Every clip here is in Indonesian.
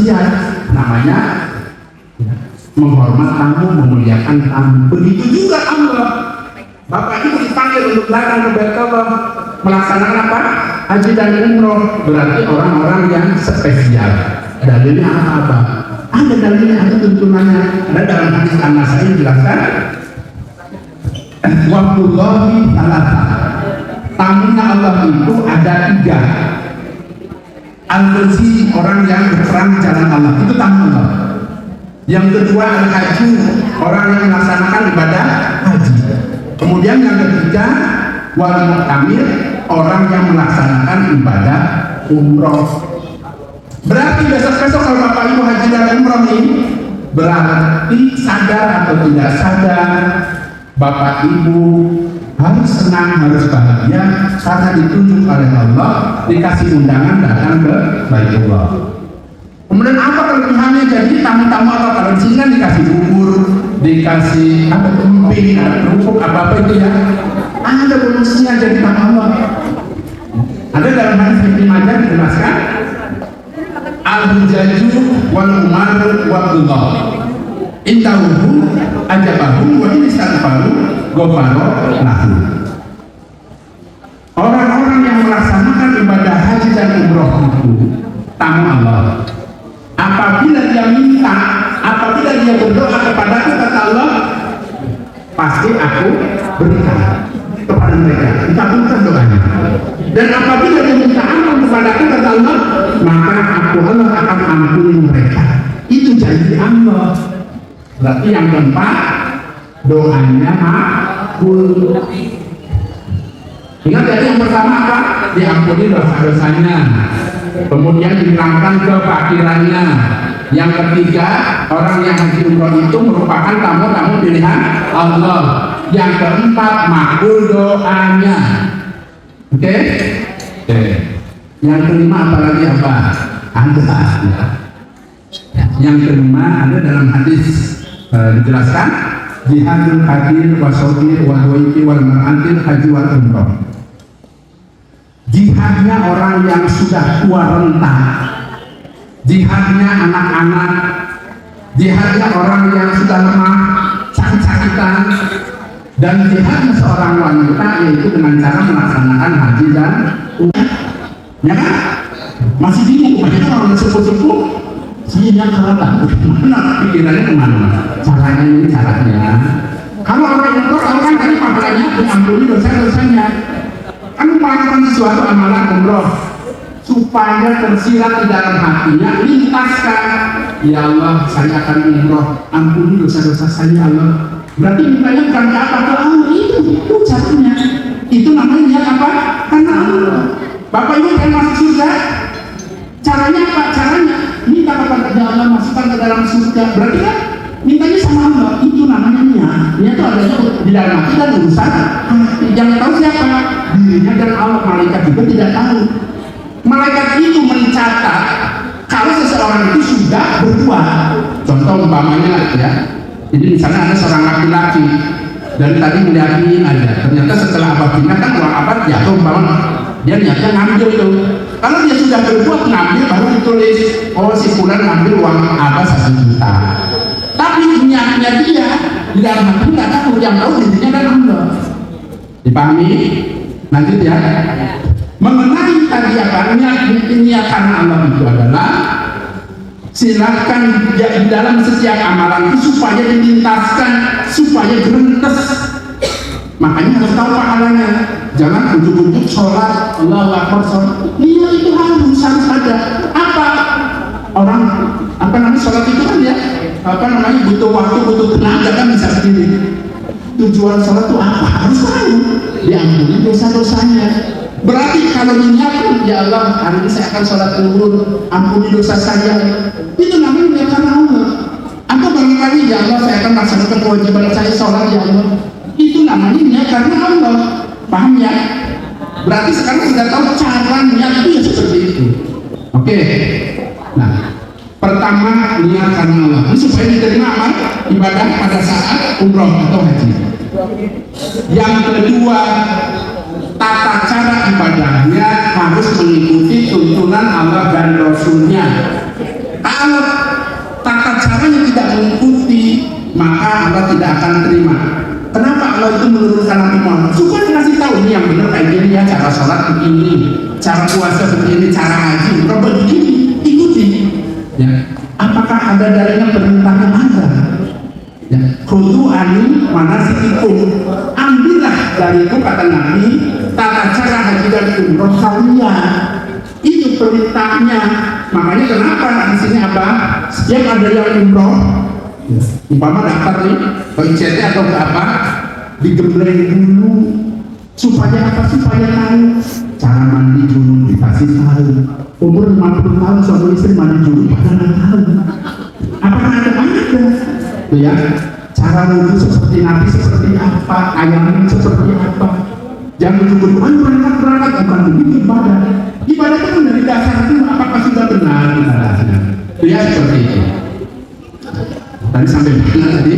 berziar, namanya menghormat tamu, memuliakan tamu. Begitu juga Allah. Bapak Ibu dipanggil untuk datang ke Baitullah melaksanakan apa? Haji dan umroh. Berarti orang-orang yang spesial. Dalilnya apa? Ada dalilnya, ada tuntunannya. Ada dalam hadis An-Nasai dijelaskan. Wabdullahi talata. Tamunya Allah itu ada 3. Al-Ghazi, orang yang berperang jalan Allah, itu tamu Allah. Yang kedua al-haji, orang yang melaksanakan ibadah haji. Kemudian yang ketiga wal mu'tamir, orang yang melaksanakan ibadah umroh. Berarti besok-besok kalau Bapak Ibu haji dan umroh ini, berarti sadar atau tidak sadar Bapak Ibu harus senang, harus bahagia karena ditunjuk oleh Allah, dikasih undangan datang ke Baitullah. Kemudian apa kelebihannya? Jadi tamu-tamu Allah kalau di sini kan dikasih bubur, dikasih apa emping, kerupuk, apa itu ya, ada bonusnya jadi tamu Allah. Ada dalam hadis Ibnu Majah dijelaskan al-hujjaju wal umar wa Allah intahu ajabahu wa in istaghfaru ghafara lahu. Orang-orang yang melaksanakan ibadah haji dan umroh itu tamu Allah. Apabila dia minta, apabila dia berdoa kepadaku, kata Allah, pasti aku berikan kepada mereka, dikabulkan doanya. Dan apabila dia minta ampun kepadaku, kata Allah, maka aku Allah akan ampuni mereka. Itu janji Allah. Berarti yang keempat, doanya makbul. Ingat tadi yang pertama apa? Diampuni dosa-dosanya. Kemudian dihilangkan kefakirannya. Yang ketiga, orang yang haji umroh itu merupakan tamu-tamu pilihan Allah. Yang keempat, makbul doanya. Oke? Yang kelima apalagi apa? Anda. Yang kelima ada dalam hadis dijelaskan jihadul hadir wasawir wahwaiki wal mar'antil haji wal umroh. Jihadnya orang yang sudah tua renta, jihadnya anak-anak, jihadnya orang yang sudah lemah, sakit-sakitan, dan jihadnya seorang wanita yaitu dengan cara melaksanakan haji dan umroh. Ya kan? Masih bingung, banyak orang sepuh-sepuh, saya yang salah, mana pikirannya kemana? Caranya ini caranya. Kalau orang yang orang tadi pahalanya diampuni dosa-dosanya. Kamu melakukan sesuatu amalan umroh supaya tersirat di dalam hatinya, lintaskan, ya Allah, saya akan umroh, ampuni dosa-dosa saya Allah. Berarti mintanya bukan ke apa ke Allah, itu caranya. Itu namanya niat apa? Karena Allah. Bapak Ibu yang masuk surga, caranya apa? Caranya minta kepada Allah masukkan ke dalam surga. Berarti kan mintanya sama Allah. Itu namanya niat. Niat itu ada di dalam hati dan urusan hati. Yang tahu siapa? Dirinya dan Allah. Malaikat juga tidak tahu. Malaikat itu mencatat kalau seseorang itu sudah berbuat. Contoh umpamanya ya. Jadi misalnya ada seorang laki-laki dan tadi melihatin aja. Ternyata setelah abad pindah kan uang abad jatuh umpamanya. Dia niatnya ngambil itu. Kalau dia sudah berbuat ngambil baru ditulis, oh si fulan ngambil uang abad 1 juta. Tapi niatnya dia di dalam hati nggak tahu, yang tahu dirinya kan Allah. Dipahami? Lanjut ya. Mengenai tadi apa niat karena Allah itu adalah silahkan di dalam setiap amalan itu supaya dilintaskan, supaya gerentes. Makanya harus tahu pahalanya. Jangan ujuk-ujuk sholat, Allahu Akbar sholat. Iya itu harus ada. Apa orang apa namanya sholat itu kan ya? Apa namanya butuh waktu, butuh tenaga kan bisa sendiri. Tujuan sholat itu apa? Harus tahu. Diampuni dosa-dosanya. Berarti kalau niatkan, ya Allah hari ini saya akan sholat zuhur, ampuni dosa saya. Itu namanya niat karena Allah. Atau barangkali ya Allah saya akan melaksanakan kewajiban saya sholat ya Allah. Itu namanya niat karena Allah. Paham ya? Berarti sekarang sudah tahu cara niat itu ya seperti itu. Oke. Nah, pertama niat karena Allah. Ini supaya diterima amal ibadah pada saat umroh atau haji. Yang kedua, tata cara ibadahnya harus mengikuti tuntunan Allah dan Rasulnya. Kalau tata caranya tidak mengikuti, maka Allah tidak akan terima. Kenapa Allah itu menurunkan Nabi Muhammad? Supaya ngasih tahu ini yang benar kayak gini ya, cara sholat begini, cara puasa begini, cara haji begini, ikuti. Ya. Apakah ada dalilnya perintahnya? Ada. Ya. Khudu ani manasikikum, ambillah dariku, kata Nabi, tata cara haji dan umroh kalian. Itu perintahnya. Makanya kenapa di sini apa? Setiap ada yang umroh, umpama daftar nih ke ICT atau ke apa, digembleng dulu supaya apa? Supaya tahu cara mandi dulu, dikasih tahu. Umur 50 tahun suami istri mandi dulu, pada nggak tahu. Apakah ada? Tuh ya, cara wudhu seperti Nabi seperti apa, ayamnya seperti apa. Jangan cukup berangkat bukan begitu ibadah. Ibadah itu kan dari dasar itu apakah sudah benar ibadahnya. Tuh ya, seperti itu. Tadi sampai mana tadi?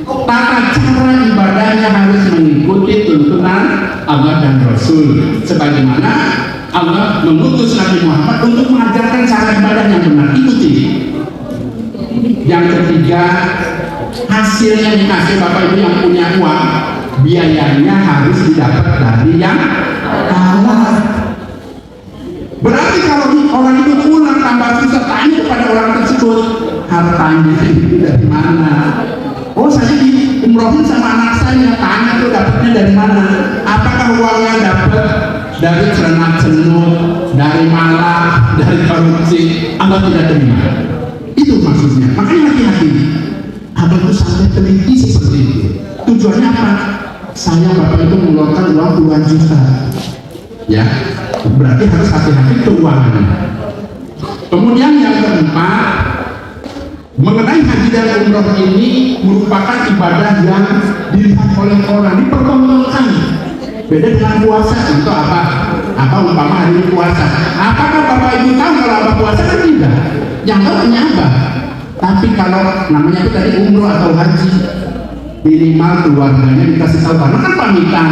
Tata cara ibadahnya harus mengikuti tuntunan Allah dan Rasul. Sebagaimana Allah mengutus Nabi Muhammad untuk mengajarkan cara ibadah yang benar. Ikuti. Yang ketiga, hasilnya dikasih Bapak Ibu yang punya uang, biayanya harus didapat dari yang kalah. Berarti kalau orang itu pulang tambah susah, tanya kepada orang tersebut, hartanya itu dari mana? Oh, saya diumrohin sama anak saya, tanya tuh dapatnya dari mana? Apakah uangnya dapat dari cenat-cenut, dari malah, dari korupsi? Allah tidak terima. Itu maksudnya. Makanya hati-hati. Abang itu sampai teliti seperti itu. Tujuannya apa? Saya Bapak itu mengeluarkan uang puluhan juta. Ya, berarti harus hati-hati keuangannya. Kemudian yang keempat, mengenai haji dan umroh ini merupakan ibadah yang dilihat oleh orang, dipertontonkan. Beda dengan puasa. Contoh apa? Apa umpama hari ini puasa? Apakah Bapak Ibu tahu kalau Abah puasa? Kan tidak. Yang tahu hanya Abah. Tapi kalau namanya itu tadi umroh atau haji, minimal keluarganya dikasih tahu, karena kan pamitan,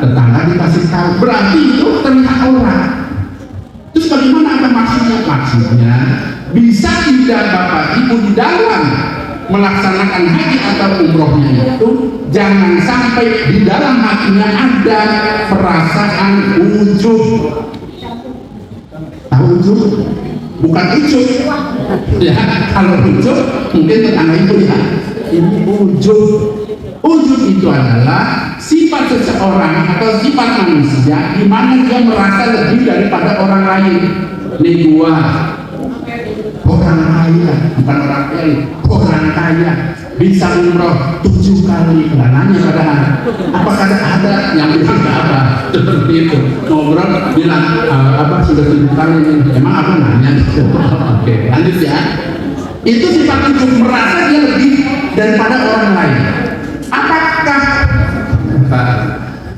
tetangga dikasih tahu, berarti itu terlihat orang. Terus bagaimana apa maksudnya? Maksudnya bisa tidak Bapak Ibu di dalam melaksanakan haji atau umrohnya itu jangan sampai di dalam hatinya ada perasaan ujub. Tahu ujub? Bukan ujub. Ya, kalau ujub mungkin tetangga itu ya. Ini ujub. Ujub itu adalah sifat seseorang atau sifat manusia di mana dia merasa lebih daripada orang lain. Ini gua orang kaya, bukan orang kaya, orang kaya bisa umroh 7 kali. Nggak nanya padahal apakah ada yang bilang ke apa seperti itu, ngobrol bilang apa sudah 7 kali, emang apa nanya. Oke, lanjut ya. Itu sifat ujub, merasa dia lebih daripada orang lain.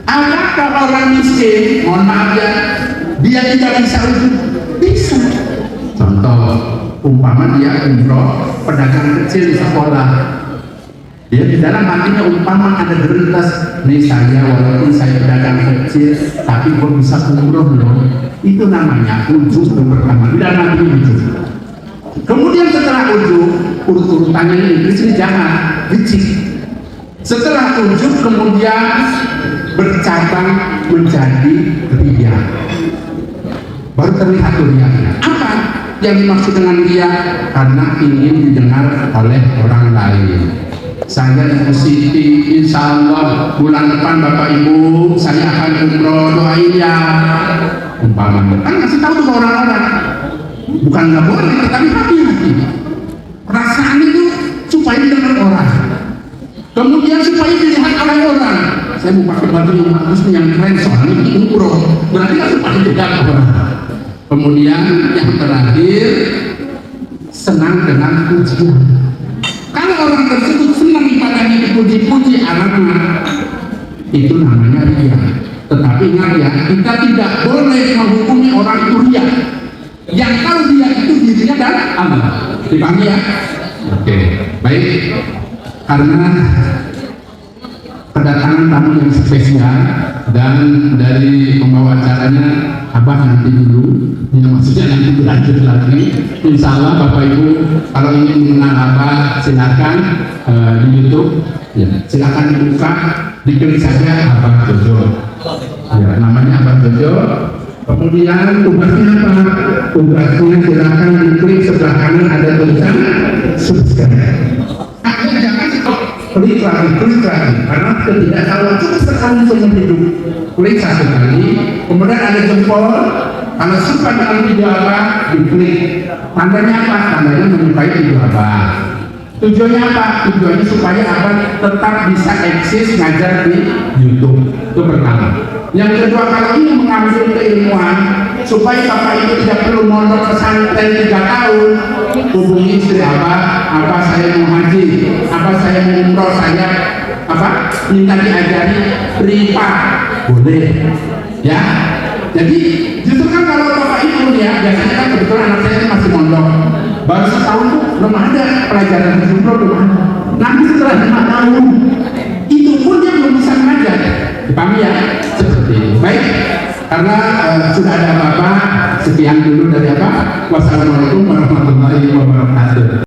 Apakah orang miskin, mohon maaf ya, dia tidak bisa ujub? Bisa. Contoh, umpama dia umroh pedagang kecil di sekolah, dia di dalam hatinya umpama ada gerintas, nih saya walaupun saya pedagang kecil tapi gue bisa umroh loh. Itu namanya ujub pertama, di dalam hati ujub. Kemudian setelah ujub, urut-urutannya ini jangan dicik. Setelah ujub kemudian bercabang menjadi ria. Baru terlihat riaknya. Apa yang dimaksud dengan ria? Karena ingin didengar oleh orang lain. Saya Ibu Siti, insya Allah bulan depan Bapak Ibu saya akan umroh, doain ya. Umpamanya kan ngasih tahu ke orang-orang. Bukan nggak boleh, tetapi hati-hati. Perasaan itu supaya didengar orang. Kemudian supaya dilihat oleh orang. Saya mau pakai baju yang bagus nih, yang keren, soalnya ini umroh. Berarti kan supaya dilihat orang. Kemudian yang terakhir, senang dengan pujian. Kalau orang tersebut senang ibadahnya dipuji-puji anak-anak, itu namanya ria. Tetapi ingat ya, kita tidak boleh menghukumi orang itu ria. Yang tahu dia itu dirinya dan Allah. Dipahami ya? Oke, baik. Karena kedatangan tamu yang spesial dan dari pembawa acaranya Abah nanti dulu Ya, maksudnya nanti berlanjut lagi. Insya Allah Bapak Ibu kalau ingin mengenal apa silakan di YouTube, ya, silakan dibuka, diklik saja Abah Jojo. Ya, namanya Abah Jojo. Kemudian tugasnya apa? Tugasnya silakan diklik sebelah kanan ada tulisan subscribe. Jangan klik lagi, karena ketidaktahuan cukup sekali seumur hidup. Klik satu kali, kemudian ada jempol. Kalau suka dengan video apa, diklik. Tandanya apa? Tandanya menyukai video apa. Tujuannya apa? Tujuannya supaya apa tetap bisa eksis ngajar di YouTube. Itu pertama. Yang kedua, kalau ini mengambil keilmuan supaya Bapak Ibu tidak perlu mondok pesantren 3 tahun, hubungi istri apa saya mau haji, apa saya mau umroh, saya apa minta diajari privat, boleh, ya. Jadi justru kan kalau Bapak Ibu ya, biasanya kan kebetulan anak saya masih mondok, baru setahun tuh belum ada pelajaran umroh, belum ada. Nanti setelah 5 tahun itu pun dia belum bisa mengajar. Dipahami ya, seperti ini. Baik, karena sudah ada apa-apa, sekian dulu dari apa. Wassalamualaikum warahmatullahi wabarakatuh.